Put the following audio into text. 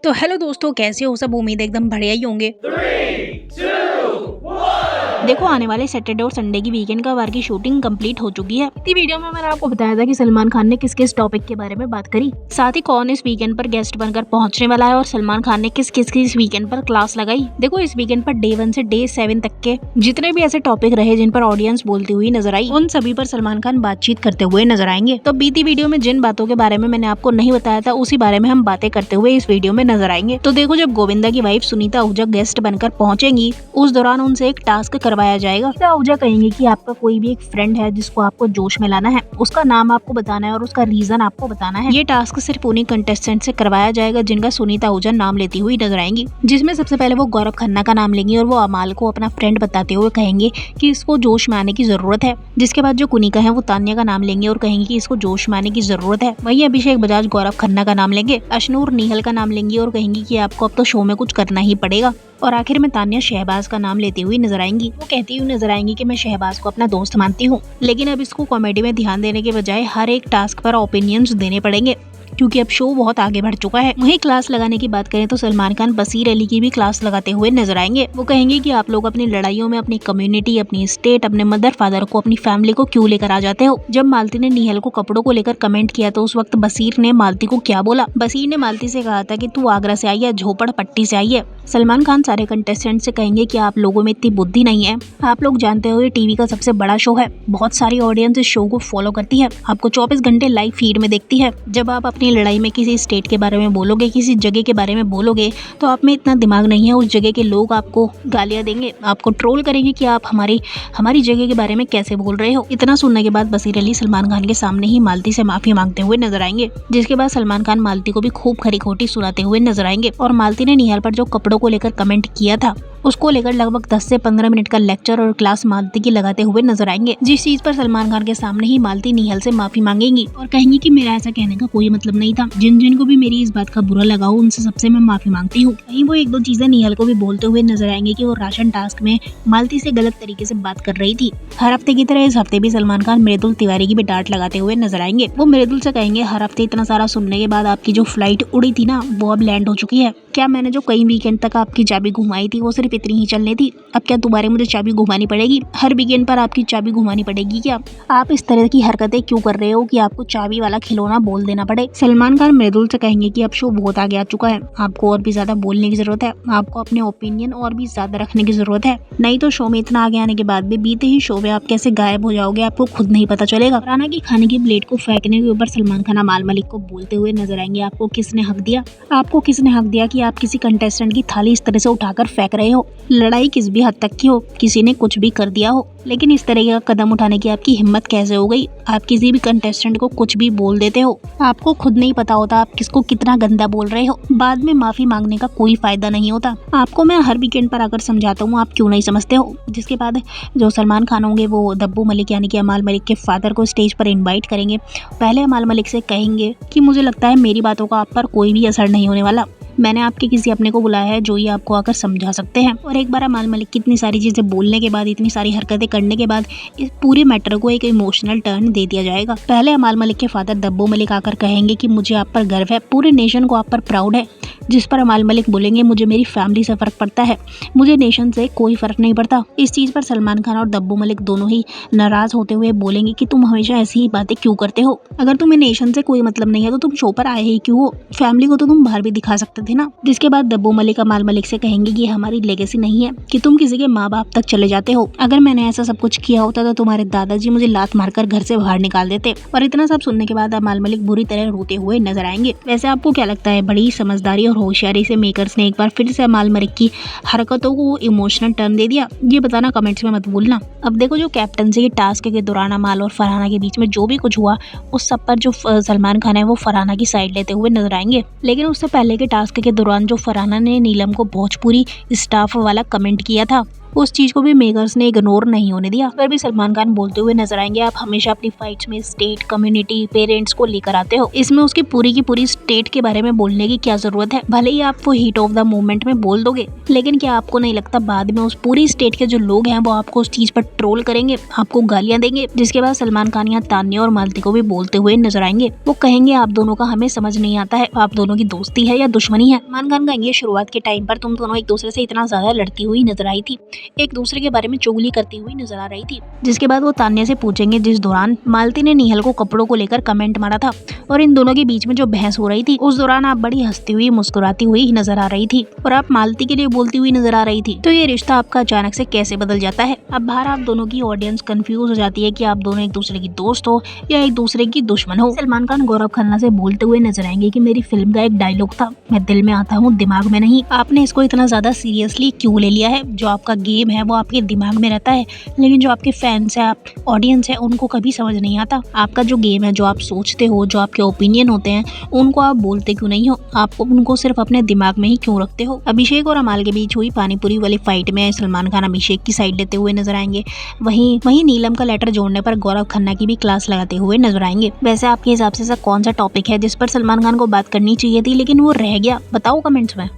तो हेलो दोस्तों, कैसे हो सब। उम्मीद है एकदम बढ़िया ही होंगे। 3, 2, 1 देखो, आने वाले सैटरडे और संडे की वीकेंड का वार की शूटिंग कंप्लीट हो चुकी है। इस वीडियो में मैंने आपको बताया था कि सलमान खान ने किस किस टॉपिक के बारे में बात करी, साथ ही कौन इस वीकेंड पर गेस्ट बनकर पहुंचने वाला है और सलमान खान ने किस किस की इस वीकेंड पर क्लास लगाई। देखो, इस वीकेंड पर डे 1 से डे 7 तक के जितने भी ऐसे टॉपिक रहे जिन पर ऑडियंस बोलती हुई नजर आई, उन सभी पर सलमान खान बातचीत करते हुए नजर आएंगे। तो बीती वीडियो में जिन बातों के बारे में मैंने आपको नहीं बताया था, उसी बारे में हम बातें करते हुए इस वीडियो में नजर आएंगे। तो देखो, जब गोविंदा की वाइफ सुनीता आहूजा गेस्ट बनकर पहुंचेंगी, उस दौरान उनसे एक टास्क करवाया जाएगा। आहूजा कहेंगे कि आपका कोई भी एक फ्रेंड है जिसको आपको जोश में लाना है, उसका नाम आपको बताना है और उसका रीजन आपको बताना है। ये टास्क सिर्फ उन्हीं कंटेस्टेंट से करवाया जाएगा जिनका सुनीता आहूजा नाम लेती हुई नजर आएंगी, जिसमें सबसे पहले वो गौरव खन्ना का नाम लेंगी और वो अमाल को अपना फ्रेंड बताते हुए कहेंगे कि इसको जोश में आने की जरूरत है। जिसके बाद जो कुनिका है वो तान्या का नाम लेंगे और कहेंगे कि इसको जोश में आने की जरूरत है। वहीं अभिषेक बजाज गौरव खन्ना का नाम लेंगे, अशनूर निहल का नाम लेंगी और कहेंगी कि आपको अब तो शो में कुछ करना ही पड़ेगा। और आखिर में तान्या शहबाज का नाम लेती हुई नजर आएंगी। वो कहती हुई नजर आएंगी कि मैं शहबाज को अपना दोस्त मानती हूँ, लेकिन अब इसको कॉमेडी में ध्यान देने के बजाय हर एक टास्क पर ओपिनियंस देने पड़ेंगे क्योंकि अब शो बहुत आगे बढ़ चुका है। वहीं क्लास लगाने की बात करें तो सलमान खान बसीर अली की भी क्लास लगाते हुए नजर आएंगे। वो कहेंगे कि आप लोग अपनी लड़ाइयों में अपनी कम्युनिटी, अपनी स्टेट, अपने मदर फादर को, अपनी फैमिली को क्यों लेकर आ जाते हो। जब मालती ने निहल को कपड़ों को लेकर कमेंट किया तो उस वक्त बसीर ने मालती को क्या बोला। बसीर ने मालती से कहा था कि तू आगरा से आई है, झोपड़ पट्टी से आई है। सलमान खान सारे कंटेस्टेंट से कहेंगे कि आप लोगों में इतनी बुद्धि नहीं है। आप लोग जानते हो ये टीवी का सबसे बड़ा शो है, बहुत सारी ऑडियंस इस शो को फॉलो करती है, आपको 24 घंटे लाइव फीड में देखती है। जब आप अपनी लड़ाई में किसी स्टेट के बारे में बोलोगे, किसी जगह के बारे में बोलोगे, तो आप में इतना दिमाग नहीं है। उस जगह के लोग आपको गालियां देंगे, आपको ट्रोल करेंगे कि आप हमारी जगह के बारे में कैसे बोल रहे हो। इतना सुनने के बाद बसीर अली सलमान खान के सामने ही मालती से माफी मांगते हुए नजर आएंगे, जिसके बाद सलमान खान मालती को भी खूब खरी खोटी सुनाते हुए नजर आएंगे। और मालती ने निहाल पर जो कपड़ों को लेकर कमेंट किया था, उसको लेकर लगभग 10 से 15 मिनट का लेक्चर और क्लास मालती की लगाते हुए नजर आएंगे, जिस चीज पर सलमान खान के सामने ही मालती निहाल से माफी मांगेंगी और कहेंगी कि मेरा ऐसा कहने का कोई मतलब नहीं था। जिन जिन को भी मेरी इस बात का बुरा लगा हो, उनसे सबसे मैं माफी मांगती हूँ। कहीं वो एक दो चीजें निहाल को भी बोलते हुए नजर आएंगे कि वो राशन टास्क में मालती से गलत तरीके से बात कर रही थी। हर हफ्ते की तरह इस हफ्ते भी सलमान खान मृदुल तिवारी की भी डांट लगाते हुए नजर आएंगे। वो मृदुल से कहेंगे, हर हफ्ते इतना सारा सुनने के बाद आपकी जो फ्लाइट उड़ी थी ना, वो अब लैंड हो चुकी है। क्या मैंने जो कई वीकेंड तक आपकी चाबी घुमाई थी वो सिर्फ इतनी ही चलनी थी? अब क्या दोबारा मुझे चाबी घुमानी पड़ेगी? हर वीकेंड पर आपकी चाबी घुमानी पड़ेगी क्या? आप इस तरह की हरकतें क्यों कर रहे हो कि आपको चाबी वाला खिलौना बोल देना पड़े? सलमान खान मृदुल से कहेंगे कि अब शो बहुत आगे आ चुका है, आपको और भी ज्यादा बोलने की जरूरत है, आपको अपने ओपिनियन और भी ज्यादा रखने की जरूरत है, नहीं तो शो में इतना आगे आने के बाद भी बीते ही शो में आप कैसे गायब हो जाओगे आपको खुद नहीं पता चलेगा। राना की खाने की प्लेट को फेंकने के ऊपर सलमान खान अमाल मलिक को बोलते हुए नजर आएंगे, आपको किसने हक दिया? आपको किसने हक दिया कि आप किसी कंटेस्टेंट की थाली इस तरह से उठाकर फेंक रहे हो? लड़ाई किस भी हद तक की हो, किसी ने कुछ भी कर दिया हो, लेकिन इस तरह का कदम उठाने की आपकी हिम्मत कैसे हो गई? आप किसी भी कंटेस्टेंट को कुछ भी बोल देते हो, आपको खुद नहीं पता होता आप किसको कितना गंदा बोल रहे हो। बाद में माफी मांगने का कोई फायदा नहीं होता। आपको मैं हर वीकेंड पर आकर समझाता हूँ, आप क्यों नहीं समझते हो। जिसके बाद जो सलमान खान होंगे वो दब्बू मलिक यानी कि अमाल मलिक के फादर को स्टेज पर इन्वाइट करेंगे। पहले अमाल मलिक से कहेंगे कि मुझे लगता है मेरी बातों का आप पर कोई भी असर नहीं होने वाला, मैंने आपके किसी अपने को बुलाया है जो ये आपको आकर समझा सकते हैं। और एक बार अमाल मलिक की इतनी सारी चीजें बोलने के बाद, इतनी सारी हरकतें करने के बाद इस पूरे मैटर को एक इमोशनल टर्न दे दिया जाएगा। पहले अमाल मलिक के फादर दब्बू मलिक आकर कहेंगे कि मुझे आप पर गर्व है, पूरे नेशन को आप पर प्राउड है। जिस पर अमाल मलिक बोलेंगे, मुझे मेरी फैमिली से फर्क पड़ता है, मुझे नेशन से कोई फर्क नहीं पड़ता। इस चीज पर सलमान खान और दब्बू मलिक दोनों ही नाराज होते हुए बोलेंगे कि तुम हमेशा ऐसी ही बातें क्यों करते हो? अगर तुम्हें नेशन से कोई मतलब नहीं है तो तुम शो पर आए ही क्यों हो? फैमिली को तो तुम बाहर भी दिखा सकते थे ना। जिसके बाद दब्बू मलिक अमाल मलिक से कहेंगे कि हमारी लेगेसी नहीं है कि तुम किसी के माँ बाप तक चले जाते हो। अगर मैंने ऐसा सब कुछ किया होता तो तुम्हारे दादाजी मुझे लात मारकर घर से बाहर निकाल देते। और इतना सब सुनने के बाद अमाल मलिक बुरी तरह रोते हुए नजर आएंगे। वैसे आपको क्या लगता है, बड़ी समझदारी और होशियारी से मेकर्स ने एक बार फिर से अमाल मलिक की हरकतों को इमोशनल टर्न दे दिया? ये बताना कमेंट्स में मत भूलना। अब देखो, जो कैप्टनसी के टास्क के दौरान अमाल और फरहाना के बीच में जो भी कुछ हुआ, उस सब पर जो सलमान खान है वो फरहाना की साइड लेते हुए नजर आएंगे। लेकिन उससे पहले के टास्क के दौरान जो फरहाना ने नीलम को भोजपुरी स्टाफ वाला कमेंट किया था, उस चीज को भी मेकर्स ने इग्नोर नहीं होने दिया। फिर भी सलमान खान बोलते हुए नजर आएंगे, आप हमेशा अपनी फाइट्स में स्टेट, कम्युनिटी, पेरेंट्स को लेकर आते हो, इसमें उसकी पूरी की पूरी स्टेट के बारे में बोलने की क्या जरूरत है। भले ही आप वो हीट ऑफ द मोमेंट में बोल दोगे, लेकिन क्या आपको नहीं लगता बाद में उस पूरी स्टेट के जो लोग हैं वो आपको उस चीज पर ट्रोल करेंगे, आपको गालियां देंगे। जिसके बाद सलमान खान यहाँ तान्या और मालती को भी बोलते हुए नजर आएंगे। वो कहेंगे आप दोनों का हमें समझ नहीं आता है, आप दोनों की दोस्ती है या दुश्मनी है। सलमान खान कहेंगे शुरुआत के टाइम पर तुम दोनों एक दूसरे से इतना ज्यादा लड़ती हुई नजर आई थी, एक दूसरे के बारे में चुगली करती हुई नजर आ रही थी। जिसके बाद वो तान्या से पूछेंगे जिस दौरान मालती ने निहल को कपड़ों को लेकर कमेंट मारा था और इन दोनों के बीच में जो बहस हो रही थी, उस दौरान आप बड़ी हंसती हुई मुस्कुराती हुई नजर आ रही थी और आप मालती के लिए बोलती हुई नजर आ रही थी। तो ये रिश्ता आपका अचानक से कैसे बदल जाता है। अब बाहर आप दोनों की ऑडियंस कंफ्यूज हो जाती है कि आप दोनों एक दूसरे की दोस्त हो या एक दूसरे की दुश्मन हो। सलमान खान गौरव खन्ना से बोलते हुए नजर आएंगे कि मेरी फिल्म का एक डायलॉग था, मैं दिल में आता हूँ दिमाग में नहीं। आपने इसको इतना ज्यादा सीरियसली क्यों ले लिया है। जो आपका गेम है वो आपके दिमाग में रहता है, लेकिन जो आपके फैंस है, आप ऑडियंस है, उनको कभी समझ नहीं आता। आपका जो गेम है, जो आप सोचते हो, जो आपके ओपिनियन होते हैं, उनको आप बोलते क्यों नहीं हो। आप उनको सिर्फ अपने दिमाग में ही क्यों रखते हो। अभिषेक और अमाल के बीच हुई पानीपुरी वाली फाइट में सलमान खान अभिषेक की साइड लेते हुए नजर आएंगे। वहीं नीलम का लेटर जोड़ने पर गौरव खन्ना की भी क्लास लगाते हुए नजर आएंगे। वैसे आपके हिसाब से कौन सा टॉपिक है जिस पर सलमान खान को बात करनी चाहिए थी लेकिन वो रह गया, बताओ कमेंट्स में।